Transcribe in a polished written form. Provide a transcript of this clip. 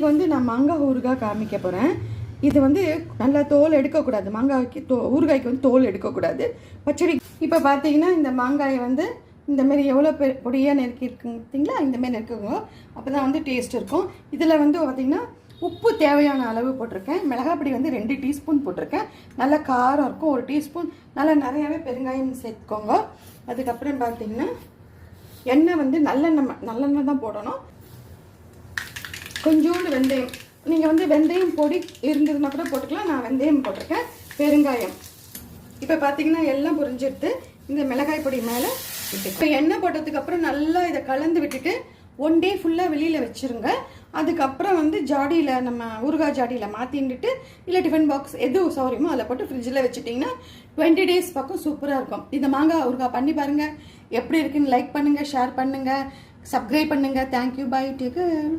இன்றைக்கி வந்து நான் மாங்காய் ஊறுகாய் காமிக்க போகிறேன். இது வந்து நல்லா தோல் எடுக்கக்கூடாது. மாங்காய்க்கு ஊறுகாய்க்கு வந்து தோல் எடுக்கக்கூடாது. பச்சடி இப்போ பார்த்தீங்கன்னா இந்த மாங்காயை வந்து இந்தமாரி எவ்வளோ பொடியாக நெருக்கியிருக்குங்க பார்த்தீங்களா, இந்தமாரி நெருக்குங்க. அப்போ தான் வந்து டேஸ்ட் இருக்கும். இதில் வந்து பார்த்திங்கன்னா உப்பு தேவையான அளவு போட்டிருக்கேன். மிளகாப்பொடி வந்து 2 டீஸ்பூன் போட்டிருக்கேன். நல்லா காரம் இருக்கும். 1 டீஸ்பூன் நல்லா நிறையாவே பெருங்காயம் சேர்த்துக்கோங்க. அதுக்கப்புறம் பார்த்திங்கன்னா எண்ணெய் வந்து நல்லெண்ணெய் தான் போடணும். கொஞ்சோண்டு வெந்தயம், நீங்கள் வந்து வெந்தயம் பொடி இருந்ததுன்னா கூட போட்டுக்கலாம். நான் வெந்தயம் போட்டிருக்கேன். பெருங்காயம். இப்போ பார்த்தீங்கன்னா எல்லாம் புரிஞ்சிடுது. இந்த மிளகாய் பொடி மேலே இப்போ எண்ணெய் போட்டதுக்கப்புறம் நல்லா இதை கலந்து விட்டுட்டு 1 டே ஃபுல்லாக வெளியில் வச்சுருங்க. அதுக்கப்புறம் வந்து ஜாடியில் நம்ம ஊறுகாய் ஜாடியில் மாற்றிட்டுட்டு இல்லை டிஃபன் பாக்ஸ் எது சௌரியமோ அதில் போட்டு ஃப்ரிட்ஜில் வச்சுட்டிங்கன்னா 20 டேஸ் பக்கம் சூப்பராக இருக்கும். இந்த மாங்காய் ஊறுகாய் பண்ணி பாருங்கள். எப்படி இருக்குன்னு லைக் பண்ணுங்கள், ஷேர் பண்ணுங்கள், சப்ஸ்கிரைப் பண்ணுங்கள். தேங்க்யூ, பாய், டேக் கேர்.